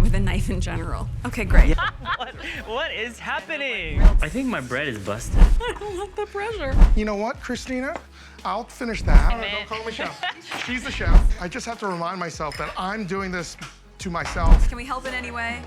with a knife in general. Okay, great. What is happening? I think my bread is busted. I don't like the pressure. You know what, Christina? I'll finish that. Don't call me chef. She's the chef. I just have to remind myself that I'm doing this to myself. Can we help in any way?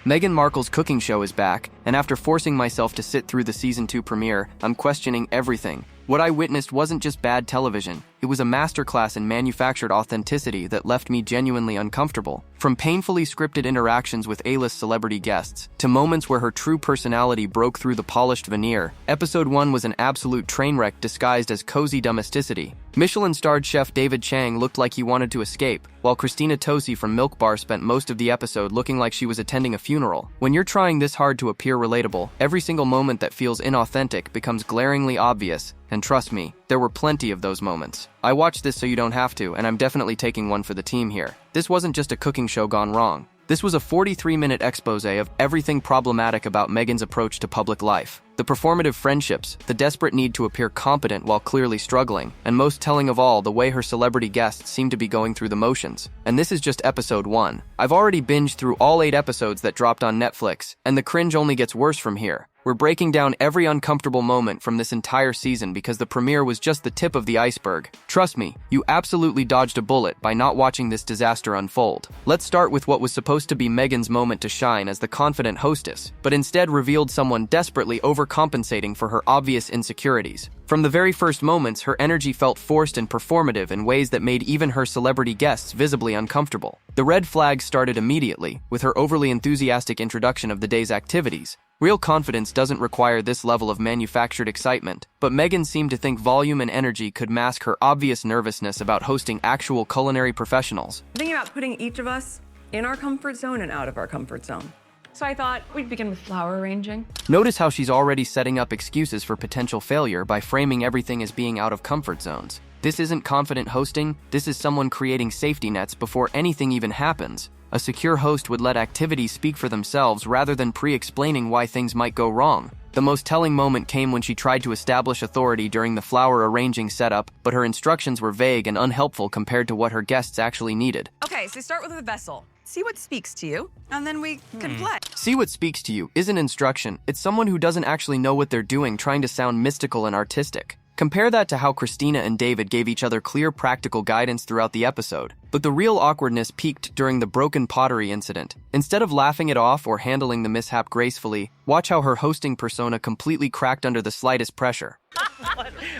Meghan Markle's cooking show is back, and after forcing myself to sit through the season 2 premiere, I'm questioning everything. What I witnessed wasn't just bad television, it was a masterclass in manufactured authenticity that left me genuinely uncomfortable. From painfully scripted interactions with A-list celebrity guests, to moments where her true personality broke through the polished veneer, episode 1 was an absolute train wreck disguised as cozy domesticity. Michelin-starred chef David Chang looked like he wanted to escape, while Christina Tosi from Milk Bar spent most of the episode looking like she was attending a funeral. When you're trying this hard to appear relatable, every single moment that feels inauthentic becomes glaringly obvious. And trust me, there were plenty of those moments. I watched this so you don't have to, and I'm definitely taking one for the team here. This wasn't just a cooking show gone wrong. This was a 43-minute expose of everything problematic about Meghan's approach to public life. The performative friendships, the desperate need to appear competent while clearly struggling, and most telling of all, the way her celebrity guests seem to be going through the motions. And this is just episode 1. I've already binged through all 8 episodes that dropped on Netflix, and the cringe only gets worse from here. We're breaking down every uncomfortable moment from this entire season because the premiere was just the tip of the iceberg. Trust me, you absolutely dodged a bullet by not watching this disaster unfold. Let's start with what was supposed to be Meghan's moment to shine as the confident hostess, but instead revealed someone desperately overcompensating for her obvious insecurities. From the very first moments, her energy felt forced and performative in ways that made even her celebrity guests visibly uncomfortable. The red flags started immediately, with her overly enthusiastic introduction of the day's activities. Real confidence doesn't require this level of manufactured excitement, but Meghan seemed to think volume and energy could mask her obvious nervousness about hosting actual culinary professionals. Thinking about putting each of us in our comfort zone and out of our comfort zone. So I thought we'd begin with flower arranging. Notice how she's already setting up excuses for potential failure by framing everything as being out of comfort zones. This isn't confident hosting, this is someone creating safety nets before anything even happens. A secure host would let activities speak for themselves rather than pre-explaining why things might go wrong. The most telling moment came when she tried to establish authority during the flower arranging setup, but her instructions were vague and unhelpful compared to what her guests actually needed. Okay, so start with a vessel. See what speaks to you, and then we can play. See what speaks to you isn't instruction, it's someone who doesn't actually know what they're doing trying to sound mystical and artistic. Compare that to how Christina and David gave each other clear practical guidance throughout the episode. But the real awkwardness peaked during the broken pottery incident. Instead of laughing it off or handling the mishap gracefully, watch how her hosting persona completely cracked under the slightest pressure.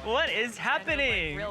What is happening?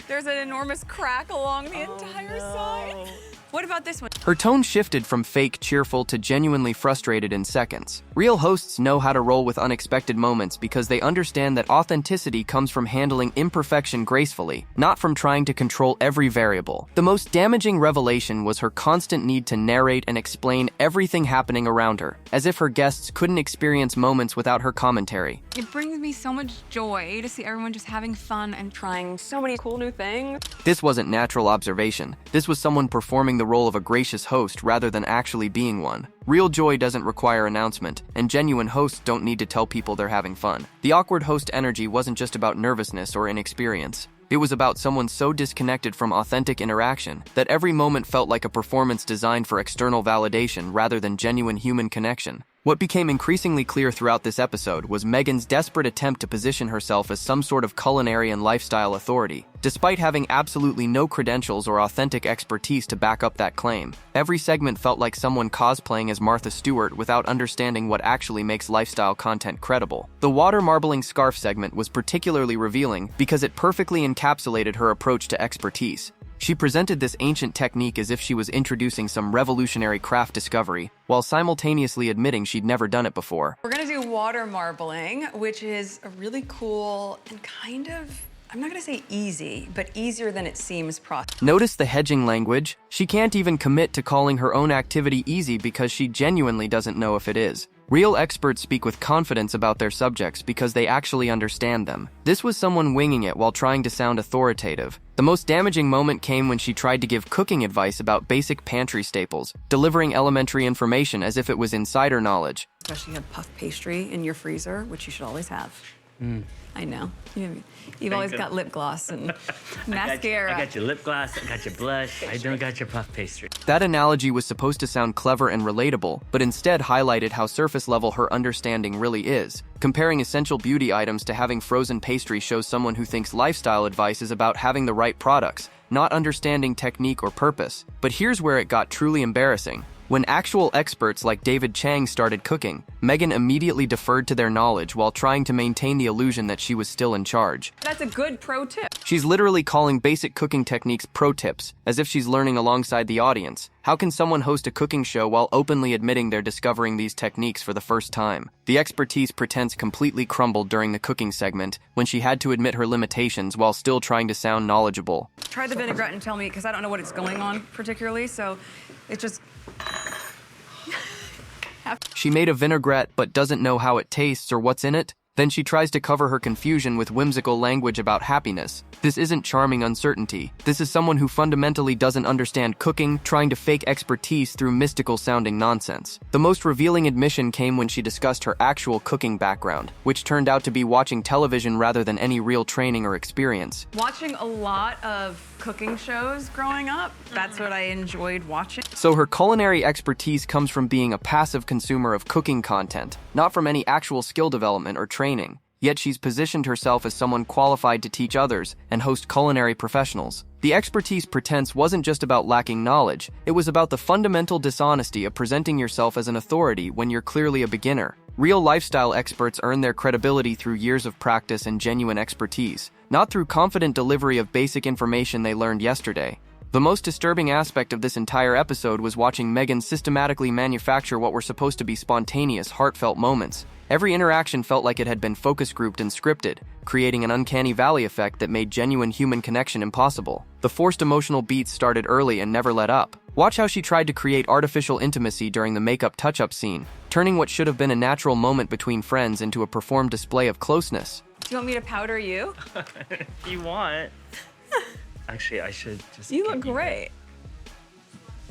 There's an enormous crack along the entire side. What about this one? Her tone shifted from fake cheerful to genuinely frustrated in seconds. Real hosts know how to roll with unexpected moments because they understand that authenticity comes from handling imperfection gracefully, not from trying to control every variable. The most damaging revelation was her constant need to narrate and explain everything happening around her, as if her guests couldn't experience moments without her commentary. It brings me so much joy to see everyone just having fun and trying so many cool new things. This wasn't natural observation. This was someone performing the role of a gracious host rather than actually being one. Real joy doesn't require announcement, and genuine hosts don't need to tell people they're having fun. The awkward host energy wasn't just about nervousness or inexperience. It was about someone so disconnected from authentic interaction that every moment felt like a performance designed for external validation rather than genuine human connection. What became increasingly clear throughout this episode was Meghan's desperate attempt to position herself as some sort of culinary and lifestyle authority, despite having absolutely no credentials or authentic expertise to back up that claim. Every segment felt like someone cosplaying as Martha Stewart without understanding what actually makes lifestyle content credible. The water marbling scarf segment was particularly revealing because it perfectly encapsulated her approach to expertise. She presented this ancient technique as if she was introducing some revolutionary craft discovery, while simultaneously admitting she'd never done it before. We're gonna do water marbling, which is a really cool and kind of, I'm not gonna say easy, but easier than it seems process. Notice the hedging language. She can't even commit to calling her own activity easy because she genuinely doesn't know if it is. Real experts speak with confidence about their subjects because they actually understand them. This was someone winging it while trying to sound authoritative. The most damaging moment came when she tried to give cooking advice about basic pantry staples, delivering elementary information as if it was insider knowledge. Especially you have puff pastry in your freezer, which you should always have. I know. You've always got lip gloss and mascara. I got your lip gloss, I got your blush, I don't got your puff pastry. That analogy was supposed to sound clever and relatable, but instead highlighted how surface level her understanding really is. Comparing essential beauty items to having frozen pastry shows someone who thinks lifestyle advice is about having the right products, not understanding technique or purpose. But here's where it got truly embarrassing. When actual experts like David Chang started cooking, Meghan immediately deferred to their knowledge while trying to maintain the illusion that she was still in charge. That's a good pro tip. She's literally calling basic cooking techniques pro tips, as if she's learning alongside the audience. How can someone host a cooking show while openly admitting they're discovering these techniques for the first time? The expertise pretense completely crumbled during the cooking segment, when she had to admit her limitations while still trying to sound knowledgeable. Try the vinaigrette and tell me, because I don't know what it's going on particularly, so it's just... She made a vinaigrette but doesn't know how it tastes or what's in it. Then she tries to cover her confusion with whimsical language about happiness. This isn't charming uncertainty. This is someone who fundamentally doesn't understand cooking, trying to fake expertise through mystical-sounding nonsense. The most revealing admission came when she discussed her actual cooking background, which turned out to be watching television rather than any real training or experience. Watching a lot of cooking shows growing up, that's what I enjoyed watching. So her culinary expertise comes from being a passive consumer of cooking content, not from any actual skill development or training. Yet she's positioned herself as someone qualified to teach others and host culinary professionals. The expertise pretense wasn't just about lacking knowledge, it was about the fundamental dishonesty of presenting yourself as an authority when you're clearly a beginner. Real lifestyle experts earn their credibility through years of practice and genuine expertise, not through confident delivery of basic information they learned yesterday. The most disturbing aspect of this entire episode was watching Meghan systematically manufacture what were supposed to be spontaneous, heartfelt moments. Every interaction felt like it had been focus grouped and scripted, creating an uncanny valley effect that made genuine human connection impossible. The forced emotional beats started early and never let up. Watch how she tried to create artificial intimacy during the makeup touch-up scene, turning what should have been a natural moment between friends into a performed display of closeness. Do you want me to powder you? If you want. Actually, I should just... You look great.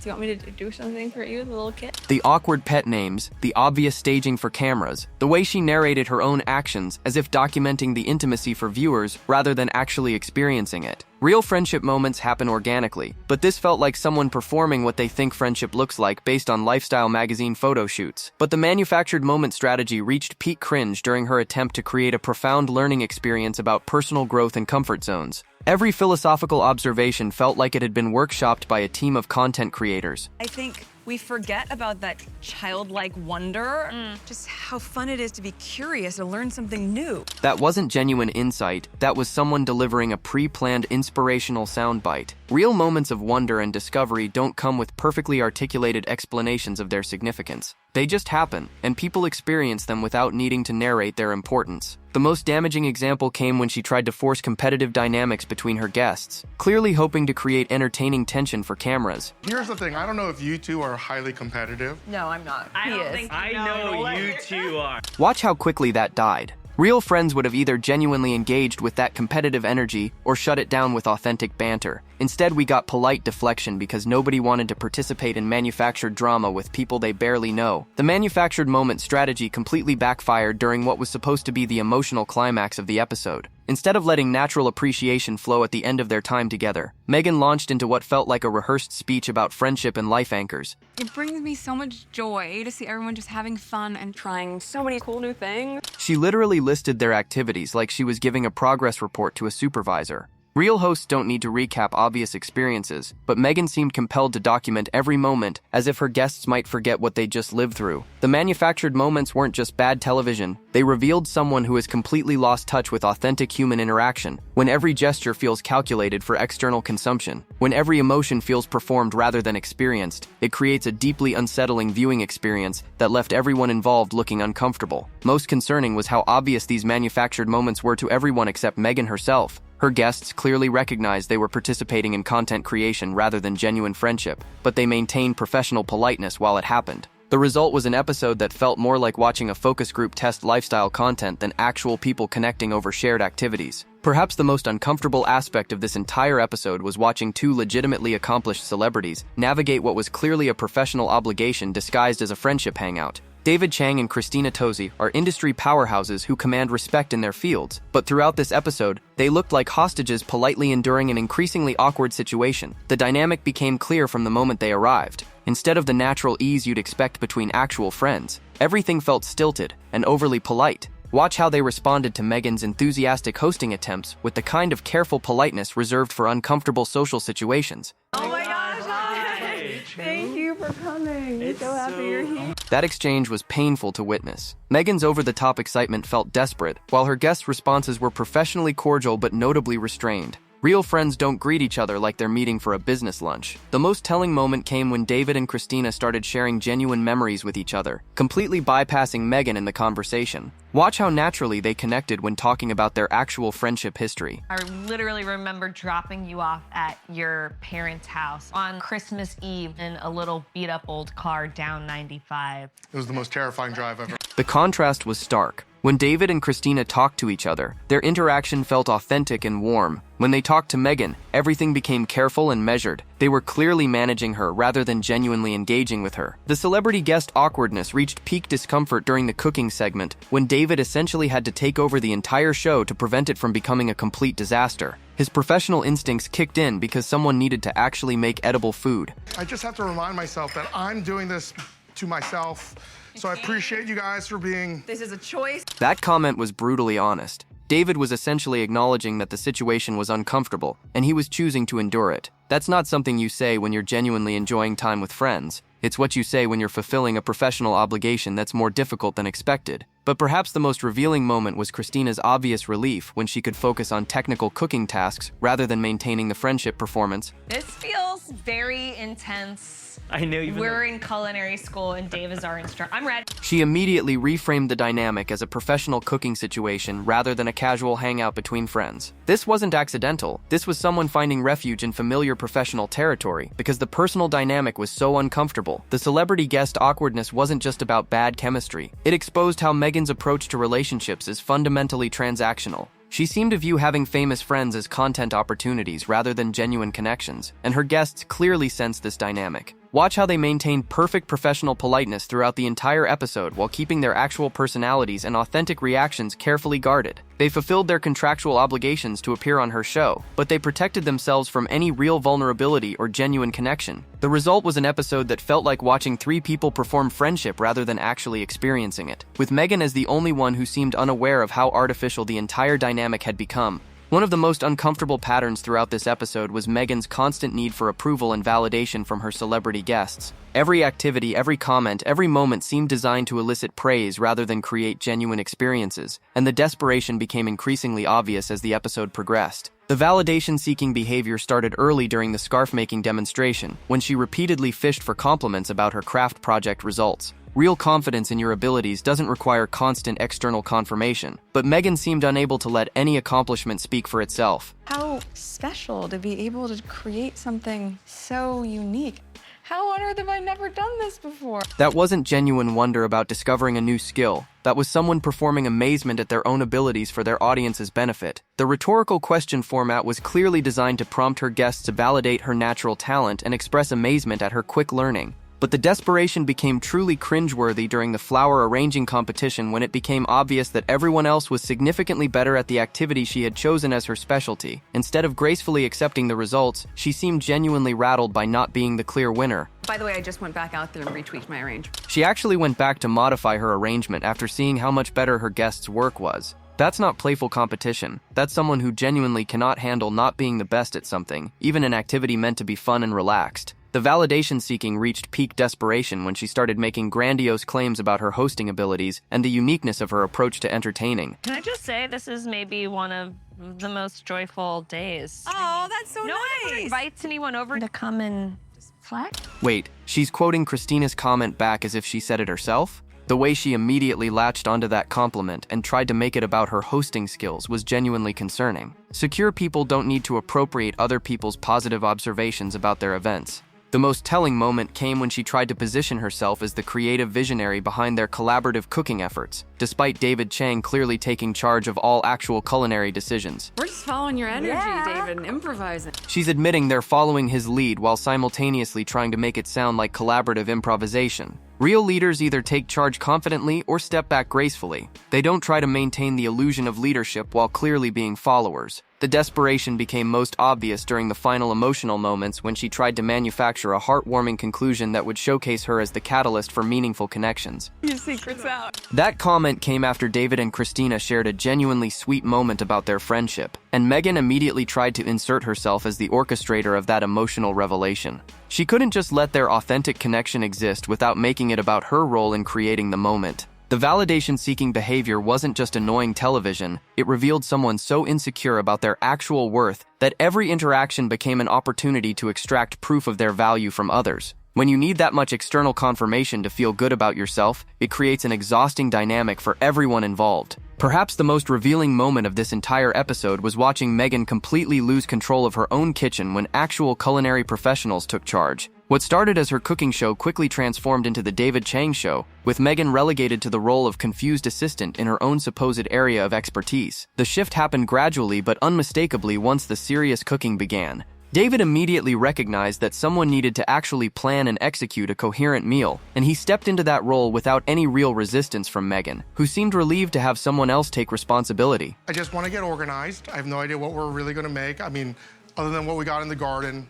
Do you want me to do something for you, the little kid? The awkward pet names, the obvious staging for cameras, the way she narrated her own actions as if documenting the intimacy for viewers rather than actually experiencing it. Real friendship moments happen organically, but this felt like someone performing what they think friendship looks like based on lifestyle magazine photo shoots. But the manufactured moment strategy reached peak cringe during her attempt to create a profound learning experience about personal growth and comfort zones. Every philosophical observation felt like it had been workshopped by a team of content creators. I think we forget about that childlike wonder, just how fun it is to be curious and learn something new. That wasn't genuine insight, that was someone delivering a pre-planned inspirational soundbite. Real moments of wonder and discovery don't come with perfectly articulated explanations of their significance. They just happen, and people experience them without needing to narrate their importance. The most damaging example came when she tried to force competitive dynamics between her guests, clearly hoping to create entertaining tension for cameras. Here's the thing, I don't know if you two are highly competitive. No, I'm not. I don't think I know you two are. Watch how quickly that died. Real friends would have either genuinely engaged with that competitive energy or shut it down with authentic banter. Instead, we got polite deflection because nobody wanted to participate in manufactured drama with people they barely know. The manufactured moment strategy completely backfired during what was supposed to be the emotional climax of the episode. Instead of letting natural appreciation flow at the end of their time together, Meghan launched into what felt like a rehearsed speech about friendship and life anchors. It brings me so much joy to see everyone just having fun and trying so many cool new things. She literally listed their activities like she was giving a progress report to a supervisor. Real hosts don't need to recap obvious experiences, but Meghan seemed compelled to document every moment as if her guests might forget what they just lived through. The manufactured moments weren't just bad television, they revealed someone who has completely lost touch with authentic human interaction, when every gesture feels calculated for external consumption, when every emotion feels performed rather than experienced. It creates a deeply unsettling viewing experience that left everyone involved looking uncomfortable. Most concerning was how obvious these manufactured moments were to everyone except Meghan herself. Her guests clearly recognized they were participating in content creation rather than genuine friendship, but they maintained professional politeness while it happened. The result was an episode that felt more like watching a focus group test lifestyle content than actual people connecting over shared activities. Perhaps the most uncomfortable aspect of this entire episode was watching two legitimately accomplished celebrities navigate what was clearly a professional obligation disguised as a friendship hangout. David Chang and Christina Tosi are industry powerhouses who command respect in their fields, but throughout this episode, they looked like hostages politely enduring an increasingly awkward situation. The dynamic became clear from the moment they arrived. Instead of the natural ease you'd expect between actual friends, everything felt stilted and overly polite. Watch how they responded to Meghan's enthusiastic hosting attempts with the kind of careful politeness reserved for uncomfortable social situations. Oh my gosh, hi! Thank you for coming. It's so happy you're here. That exchange was painful to witness. Meghan's over-the-top excitement felt desperate, while her guests' responses were professionally cordial but notably restrained. Real friends don't greet each other like they're meeting for a business lunch. The most telling moment came when David and Christina started sharing genuine memories with each other, completely bypassing Meghan in the conversation. Watch how naturally they connected when talking about their actual friendship history. I literally remember dropping you off at your parents' house on Christmas Eve in a little beat-up old car down 95. It was the most terrifying drive ever. The contrast was stark. When David and Christina talked to each other, their interaction felt authentic and warm. When they talked to Meghan, everything became careful and measured. They were clearly managing her rather than genuinely engaging with her. The celebrity guest awkwardness reached peak discomfort during the cooking segment, when David essentially had to take over the entire show to prevent it from becoming a complete disaster. His professional instincts kicked in because someone needed to actually make edible food. I just have to remind myself that I'm doing this to myself. So I appreciate you guys for being... This is a choice. That comment was brutally honest. David was essentially acknowledging that the situation was uncomfortable, and he was choosing to endure it. That's not something you say when you're genuinely enjoying time with friends. It's what you say when you're fulfilling a professional obligation that's more difficult than expected. But perhaps the most revealing moment was Christina's obvious relief when she could focus on technical cooking tasks rather than maintaining the friendship performance. This feels very intense. I know even We're in culinary school and Dave is our instructor. I'm ready. She immediately reframed the dynamic as a professional cooking situation rather than a casual hangout between friends. This wasn't accidental. This was someone finding refuge in familiar professional territory because the personal dynamic was so uncomfortable. The celebrity guest awkwardness wasn't just about bad chemistry. It exposed how Meghan's approach to relationships is fundamentally transactional. She seemed to view having famous friends as content opportunities rather than genuine connections, and her guests clearly sensed this dynamic. Watch how they maintained perfect professional politeness throughout the entire episode while keeping their actual personalities and authentic reactions carefully guarded. They fulfilled their contractual obligations to appear on her show, but they protected themselves from any real vulnerability or genuine connection. The result was an episode that felt like watching three people perform friendship rather than actually experiencing it, with Meghan as the only one who seemed unaware of how artificial the entire dynamic had become. One of the most uncomfortable patterns throughout this episode was Meghan's constant need for approval and validation from her celebrity guests. Every activity, every comment, every moment seemed designed to elicit praise rather than create genuine experiences, and the desperation became increasingly obvious as the episode progressed. The validation-seeking behavior started early during the scarf-making demonstration, when she repeatedly fished for compliments about her craft project results. Real confidence in your abilities doesn't require constant external confirmation, but Meghan seemed unable to let any accomplishment speak for itself. How special to be able to create something so unique. How on earth have I never done this before? That wasn't genuine wonder about discovering a new skill. That was someone performing amazement at their own abilities for their audience's benefit. The rhetorical question format was clearly designed to prompt her guests to validate her natural talent and express amazement at her quick learning. But the desperation became truly cringeworthy during the flower arranging competition when it became obvious that everyone else was significantly better at the activity she had chosen as her specialty. Instead of gracefully accepting the results, she seemed genuinely rattled by not being the clear winner. By the way, I just went back out there and retweaked my arrangement. She actually went back to modify her arrangement after seeing how much better her guests' work was. That's not playful competition. That's someone who genuinely cannot handle not being the best at something, even an activity meant to be fun and relaxed. The validation-seeking reached peak desperation when she started making grandiose claims about her hosting abilities and the uniqueness of her approach to entertaining. Can I just say this is maybe one of the most joyful days. Oh, that's so No one ever nice. invites anyone over to come and flex. Wait, she's quoting Christina's comment back as if she said it herself? The way she immediately latched onto that compliment and tried to make it about her hosting skills was genuinely concerning. Secure people don't need to appropriate other people's positive observations about their events. The most telling moment came when she tried to position herself as the creative visionary behind their collaborative cooking efforts, despite David Chang clearly taking charge of all actual culinary decisions. We're just following your energy, David, and improvising. She's admitting they're following his lead while simultaneously trying to make it sound like collaborative improvisation. Real leaders either take charge confidently or step back gracefully. They don't try to maintain the illusion of leadership while clearly being followers. The desperation became most obvious during the final emotional moments when she tried to manufacture a heartwarming conclusion that would showcase her as the catalyst for meaningful connections. Your secret's out. That comment came after David and Christina shared a genuinely sweet moment about their friendship, and Meghan immediately tried to insert herself as the orchestrator of that emotional revelation. She couldn't just let their authentic connection exist without making it about her role in creating the moment. The validation-seeking behavior wasn't just annoying television, it revealed someone so insecure about their actual worth that every interaction became an opportunity to extract proof of their value from others. When you need that much external confirmation to feel good about yourself, it creates an exhausting dynamic for everyone involved. Perhaps the most revealing moment of this entire episode was watching Meghan completely lose control of her own kitchen when actual culinary professionals took charge. What started as her cooking show quickly transformed into the David Chang show, with Meghan relegated to the role of confused assistant in her own supposed area of expertise. The shift happened gradually but unmistakably once the serious cooking began. David immediately recognized that someone needed to actually plan and execute a coherent meal, and he stepped into that role without any real resistance from Meghan, who seemed relieved to have someone else take responsibility. I just want to get organized. I have no idea what we're really going to make. I mean, other than what we got in the garden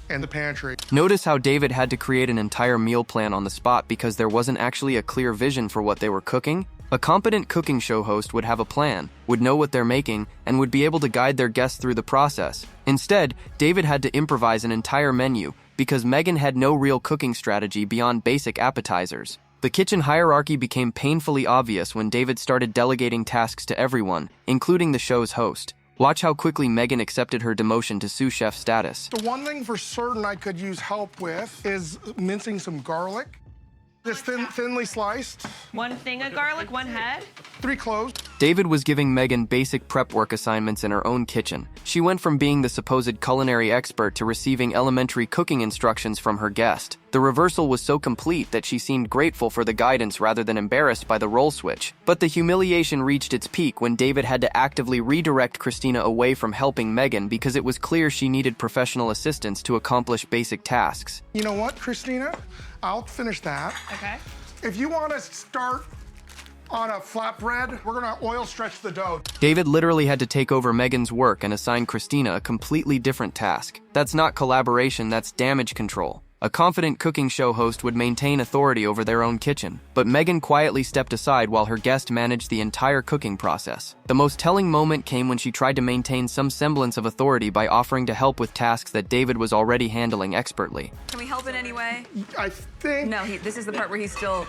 and the pantry. Notice how David had to create an entire meal plan on the spot because there wasn't actually a clear vision for what they were cooking. A competent cooking show host would have a plan, would know what they're making, and would be able to guide their guests through the process. Instead, David had to improvise an entire menu because Meghan had no real cooking strategy beyond basic appetizers. The kitchen hierarchy became painfully obvious when David started delegating tasks to everyone, including the show's host. Watch how quickly Meghan accepted her demotion to sous chef status. The one thing for certain I could use help with is mincing some garlic. Just thinly sliced. One thing of garlic, one head? 3 cloves. David was giving Meghan basic prep work assignments in her own kitchen. She went from being the supposed culinary expert to receiving elementary cooking instructions from her guest. The reversal was so complete that she seemed grateful for the guidance rather than embarrassed by the role switch. But the humiliation reached its peak when David had to actively redirect Christina away from helping Meghan because it was clear she needed professional assistance to accomplish basic tasks. You know what, Christina? I'll finish that. Okay. If you want to start on a flatbread, we're gonna oil stretch the dough. David literally had to take over Meghan's work and assign Christina a completely different task. That's not collaboration, that's damage control. A confident cooking show host would maintain authority over their own kitchen, but Meghan quietly stepped aside while her guest managed the entire cooking process. The most telling moment came when she tried to maintain some semblance of authority by offering to help with tasks that David was already handling expertly. Can we help in any way? I think... No, this is the part where he's still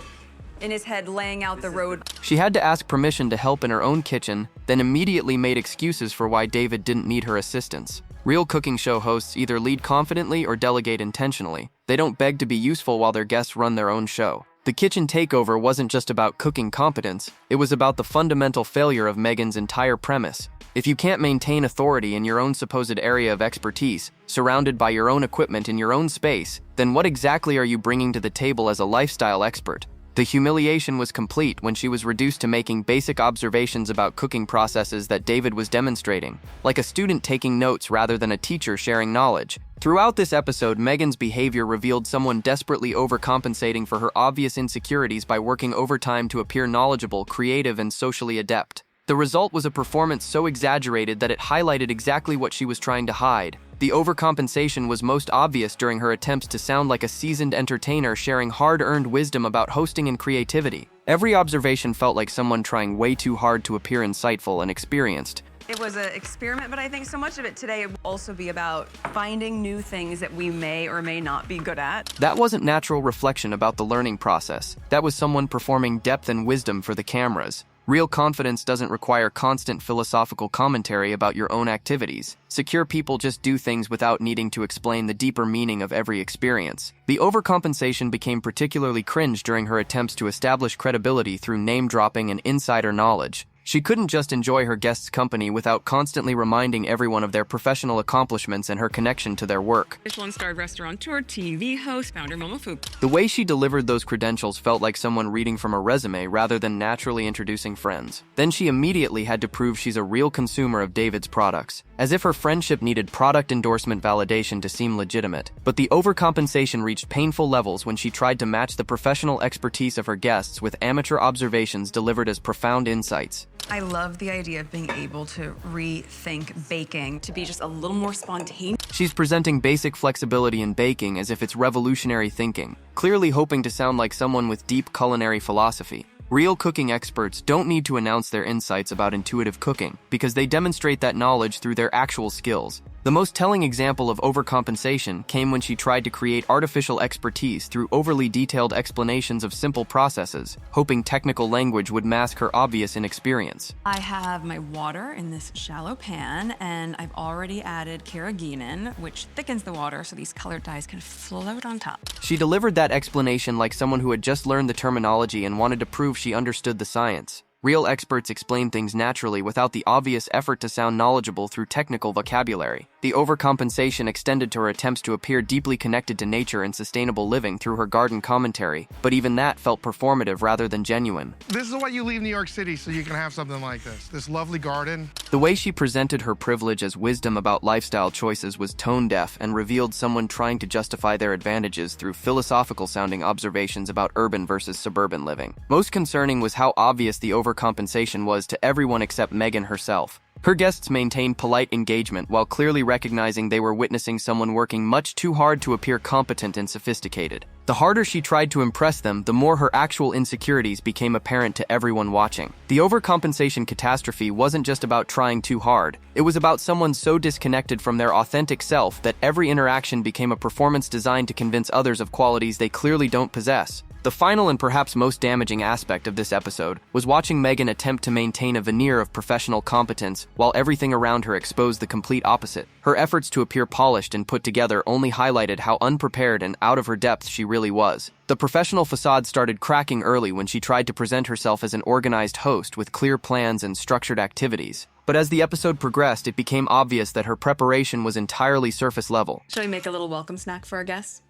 in his head laying out the road. She had to ask permission to help in her own kitchen, then immediately made excuses for why David didn't need her assistance. Real cooking show hosts either lead confidently or delegate intentionally. They don't beg to be useful while their guests run their own show. The kitchen takeover wasn't just about cooking competence, it was about the fundamental failure of Meghan's entire premise. If you can't maintain authority in your own supposed area of expertise, surrounded by your own equipment in your own space, then what exactly are you bringing to the table as a lifestyle expert? The humiliation was complete when she was reduced to making basic observations about cooking processes that David was demonstrating, like a student taking notes rather than a teacher sharing knowledge. Throughout this episode, Meghan's behavior revealed someone desperately overcompensating for her obvious insecurities by working overtime to appear knowledgeable, creative, and socially adept. The result was a performance so exaggerated that it highlighted exactly what she was trying to hide. The overcompensation was most obvious during her attempts to sound like a seasoned entertainer sharing hard-earned wisdom about hosting and creativity. Every observation felt like someone trying way too hard to appear insightful and experienced. It was an experiment, but I think so much of it today will also be about finding new things that we may or may not be good at. That wasn't natural reflection about the learning process. That was someone performing depth and wisdom for the cameras. Real confidence doesn't require constant philosophical commentary about your own activities. Secure people just do things without needing to explain the deeper meaning of every experience. The overcompensation became particularly cringe during her attempts to establish credibility through name-dropping and insider knowledge. She couldn't just enjoy her guests' company without constantly reminding everyone of their professional accomplishments and her connection to their work. Michelin-starred restaurateur, TV host, founder, Momofu. The way she delivered those credentials felt like someone reading from a resume rather than naturally introducing friends. Then she immediately had to prove she's a real consumer of David's products, as if her friendship needed product endorsement validation to seem legitimate. But the overcompensation reached painful levels when she tried to match the professional expertise of her guests with amateur observations delivered as profound insights. I love the idea of being able to rethink baking to be just a little more spontaneous. She's presenting basic flexibility in baking as if it's revolutionary thinking, clearly hoping to sound like someone with deep culinary philosophy. Real cooking experts don't need to announce their insights about intuitive cooking because they demonstrate that knowledge through their actual skills. The most telling example of overcompensation came when she tried to create artificial expertise through overly detailed explanations of simple processes, hoping technical language would mask her obvious inexperience. I have my water in this shallow pan, and I've already added carrageenan, which thickens the water so these colored dyes can float on top. She delivered that explanation like someone who had just learned the terminology and wanted to prove she understood the science. Real experts explain things naturally without the obvious effort to sound knowledgeable through technical vocabulary. The overcompensation extended to her attempts to appear deeply connected to nature and sustainable living through her garden commentary, but even that felt performative rather than genuine. This is why you leave New York City, so you can have something like this lovely garden. The way she presented her privilege as wisdom about lifestyle choices was tone-deaf and revealed someone trying to justify their advantages through philosophical-sounding observations about urban versus suburban living. Most concerning was how obvious the overcompensation was to everyone except Meghan herself. Her guests maintained polite engagement while clearly recognizing they were witnessing someone working much too hard to appear competent and sophisticated. The harder she tried to impress them, the more her actual insecurities became apparent to everyone watching. The overcompensation catastrophe wasn't just about trying too hard. It was about someone so disconnected from their authentic self that every interaction became a performance designed to convince others of qualities they clearly don't possess. The final and perhaps most damaging aspect of this episode was watching Meghan attempt to maintain a veneer of professional competence while everything around her exposed the complete opposite. Her efforts to appear polished and put together only highlighted how unprepared and out of her depth she really was. The professional facade started cracking early when she tried to present herself as an organized host with clear plans and structured activities. But as the episode progressed, it became obvious that her preparation was entirely surface level. Shall we make a little welcome snack for our guests?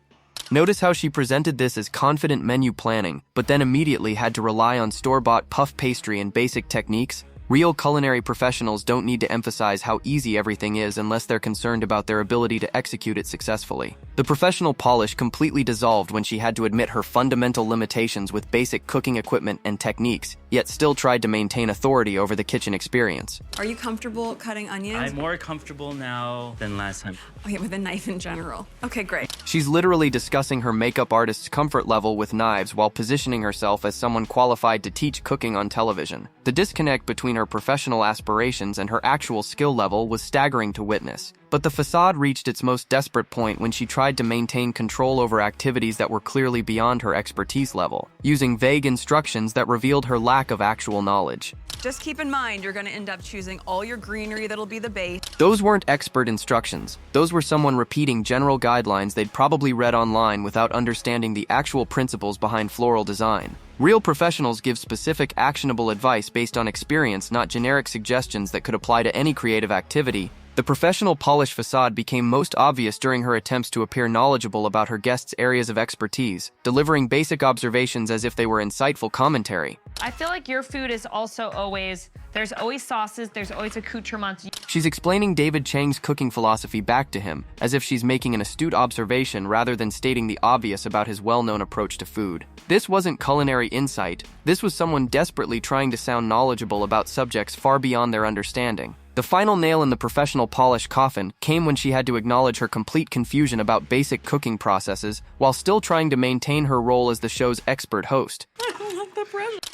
Notice how she presented this as confident menu planning, but then immediately had to rely on store-bought puff pastry and basic techniques. Real culinary professionals don't need to emphasize how easy everything is unless they're concerned about their ability to execute it successfully. The professional polish completely dissolved when she had to admit her fundamental limitations with basic cooking equipment and techniques, yet still tried to maintain authority over the kitchen experience. Are you comfortable cutting onions? I'm more comfortable now than last time. Okay, with a knife in general. Okay, great. She's literally discussing her makeup artist's comfort level with knives while positioning herself as someone qualified to teach cooking on television. The disconnect between her professional aspirations and her actual skill level was staggering to witness. But the facade reached its most desperate point when she tried to maintain control over activities that were clearly beyond her expertise level, using vague instructions that revealed her lack of actual knowledge. Just keep in mind, you're gonna end up choosing all your greenery that'll be the base. Those weren't expert instructions. Those were someone repeating general guidelines they'd probably read online without understanding the actual principles behind floral design. Real professionals give specific, actionable advice based on experience, not generic suggestions that could apply to any creative activity. The professional polished facade became most obvious during her attempts to appear knowledgeable about her guests' areas of expertise, delivering basic observations as if they were insightful commentary. I feel like your food is also there's always sauces, there's always accoutrements. She's explaining David Chang's cooking philosophy back to him, as if she's making an astute observation rather than stating the obvious about his well-known approach to food. This wasn't culinary insight. This was someone desperately trying to sound knowledgeable about subjects far beyond their understanding. The final nail in the professional polish coffin came when she had to acknowledge her complete confusion about basic cooking processes while still trying to maintain her role as the show's expert host.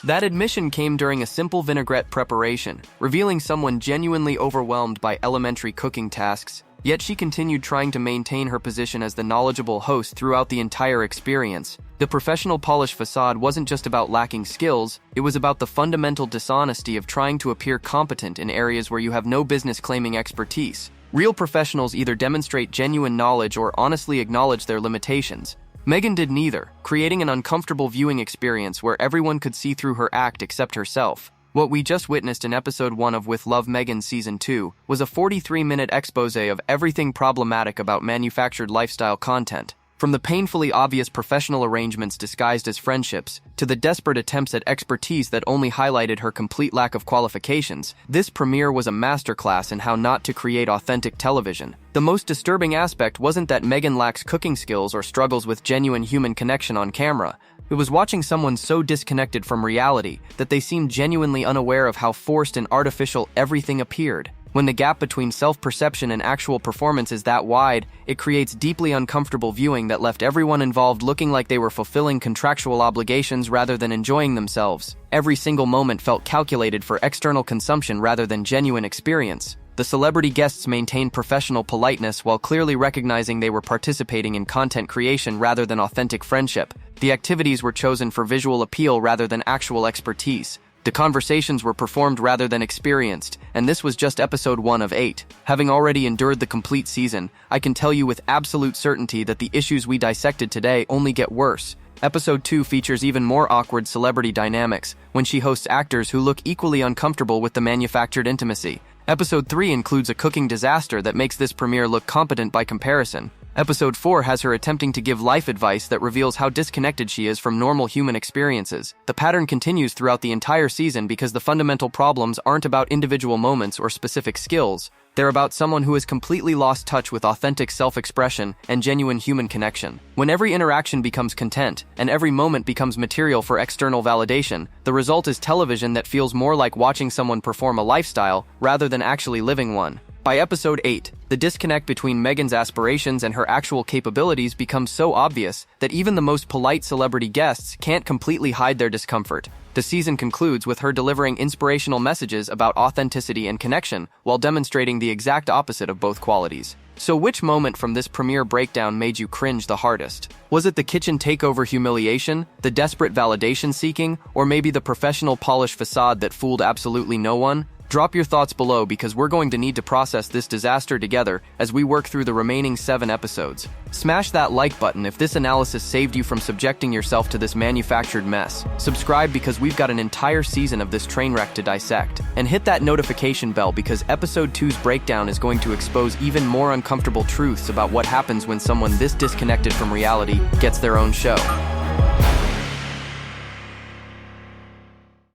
That admission came during a simple vinaigrette preparation, revealing someone genuinely overwhelmed by elementary cooking tasks, yet she continued trying to maintain her position as the knowledgeable host throughout the entire experience. The professional polish facade wasn't just about lacking skills, it was about the fundamental dishonesty of trying to appear competent in areas where you have no business claiming expertise. Real professionals either demonstrate genuine knowledge or honestly acknowledge their limitations. Meghan did neither, creating an uncomfortable viewing experience where everyone could see through her act except herself. What we just witnessed in episode 1 of With Love Meghan season 2 was a 43-minute exposé of everything problematic about manufactured lifestyle content. From the painfully obvious professional arrangements disguised as friendships, to the desperate attempts at expertise that only highlighted her complete lack of qualifications, this premiere was a masterclass in how not to create authentic television. The most disturbing aspect wasn't that Meghan lacks cooking skills or struggles with genuine human connection on camera. It was watching someone so disconnected from reality that they seemed genuinely unaware of how forced and artificial everything appeared. When the gap between self-perception and actual performance is that wide, it creates deeply uncomfortable viewing that left everyone involved looking like they were fulfilling contractual obligations rather than enjoying themselves. Every single moment felt calculated for external consumption rather than genuine experience. The celebrity guests maintained professional politeness while clearly recognizing they were participating in content creation rather than authentic friendship. The activities were chosen for visual appeal rather than actual expertise. The conversations were performed rather than experienced, and this was just episode 1 of 8. Having already endured the complete season, I can tell you with absolute certainty that the issues we dissected today only get worse. Episode 2 features even more awkward celebrity dynamics, when she hosts actors who look equally uncomfortable with the manufactured intimacy. Episode 3 includes a cooking disaster that makes this premiere look competent by comparison. Episode 4 has her attempting to give life advice that reveals how disconnected she is from normal human experiences. The pattern continues throughout the entire season because the fundamental problems aren't about individual moments or specific skills. They're about someone who has completely lost touch with authentic self-expression and genuine human connection. When every interaction becomes content, and every moment becomes material for external validation, the result is television that feels more like watching someone perform a lifestyle rather than actually living one. By episode 8, the disconnect between Meghan's aspirations and her actual capabilities becomes so obvious that even the most polite celebrity guests can't completely hide their discomfort. The season concludes with her delivering inspirational messages about authenticity and connection while demonstrating the exact opposite of both qualities. So which moment from this premiere breakdown made you cringe the hardest? Was it the kitchen takeover humiliation, the desperate validation seeking, or maybe the professional polished facade that fooled absolutely no one? Drop your thoughts below because we're going to need to process this disaster together as we work through the remaining 7 episodes. Smash that like button if this analysis saved you from subjecting yourself to this manufactured mess. Subscribe because we've got an entire season of this train wreck to dissect. And hit that notification bell because episode 2's breakdown is going to expose even more uncomfortable truths about what happens when someone this disconnected from reality gets their own show.